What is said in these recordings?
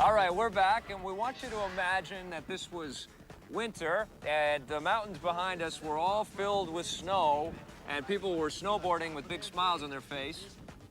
All right, we're back, and we want you to imagine that this was winter, and the mountains behind us were all filled with snow, and people were snowboarding with big smiles on their face,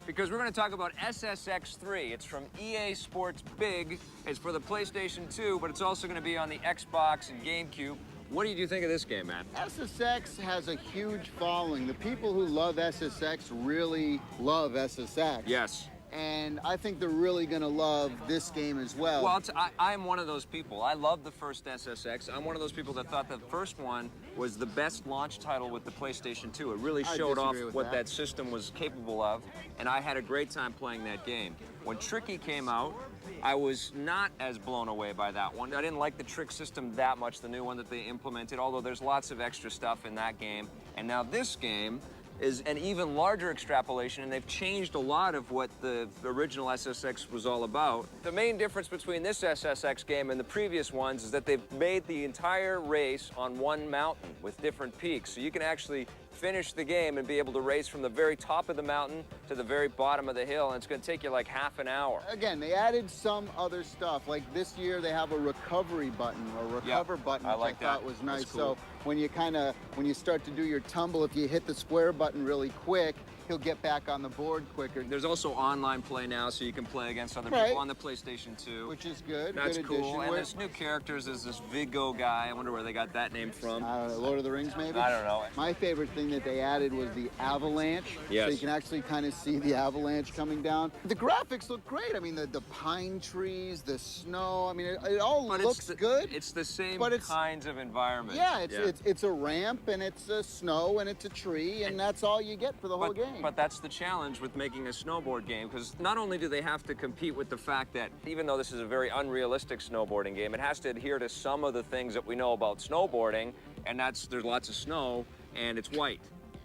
because we're going to talk about SSX 3. It's from EA Sports Big. It's for the PlayStation 2, but it's also going to be on the Xbox and GameCube. What did you think of this game, man? SSX has a huge following. The people who love SSX really love SSX. Yes. And I think they're really going to love this game as well. Well, I'm one of those people. I love the first SSX. I'm one of those people that thought the first one was the best launch title with the PlayStation 2. It really showed off what that system was capable of, and I had a great time playing that game. When Tricky came out, I was not as blown away by that one. I didn't like the trick system that much, the new one that they implemented, although there's lots of extra stuff in that game. And now this game is an even larger extrapolation, and they've changed a lot of what the original SSX was all about. The main difference between this SSX game and the previous ones is that they've made the entire race on one mountain with different peaks. So you can actually finish the game and be able to race from the very top of the mountain to the very bottom of the hill, and it's going to take you like half an hour. Again, they added some other stuff. Like this year, they have a recovery button, or recover button, which I thought was nice. Cool. So when you start to do your tumble, if you hit the square button really quick, he'll get back on the board quicker. There's also online play now, so you can play against other people on the PlayStation 2. Which is good. That's good cool. And Where, there's new characters. There's this Vigo guy. I wonder where they got that name from. I don't know, Lord of the Rings, maybe? I don't know. My favorite thing that they added was the avalanche. Yes. So you can actually kind of see the avalanche coming down. The graphics look great. I mean, the pine trees, the snow. I mean, it all looks good. It's the same but kinds of environment. Yeah, it's a ramp, and it's a snow, and it's a tree, and that's all you get for the whole game. But that's the challenge with making a snowboard game, because not only do they have to compete with the fact that even though this is a very unrealistic snowboarding game, it has to adhere to some of the things that we know about snowboarding, and there's lots of snow and it's white,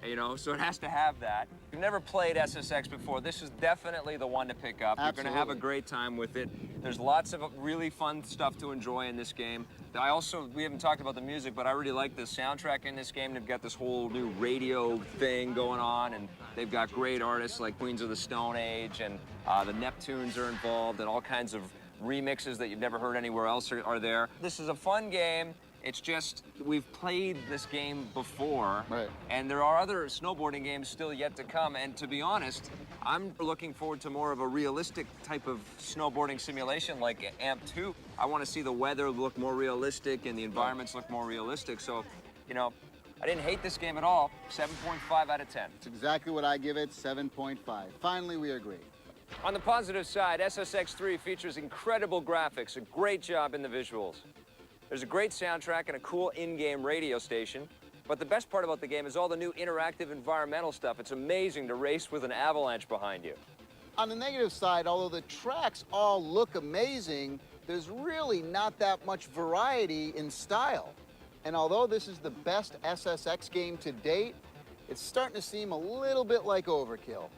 you know, so it has to have that. If you've never played SSX before, this is definitely the one to pick up. Absolutely. You're going to have a great time with it. There's lots of really fun stuff to enjoy in this game. We haven't talked about the music, but I really like the soundtrack in this game. They've got this whole new radio thing going on, and they've got great artists like Queens of the Stone Age, and the Neptunes are involved, and all kinds of remixes that you've never heard anywhere else are there. This is a fun game. It's just, we've played this game before, and there are other snowboarding games still yet to come, and to be honest, I'm looking forward to more of a realistic type of snowboarding simulation like AMP2. I want to see the weather look more realistic and the environments look more realistic, so, you know, I didn't hate this game at all. 7.5 out of 10. It's exactly what I give it, 7.5. Finally, we agree. On the positive side, SSX 3 features incredible graphics, a great job in the visuals. There's a great soundtrack and a cool in-game radio station. But the best part about the game is all the new interactive environmental stuff. It's amazing to race with an avalanche behind you. On the negative side, although the tracks all look amazing, there's really not that much variety in style. And although this is the best SSX game to date, it's starting to seem a little bit like overkill.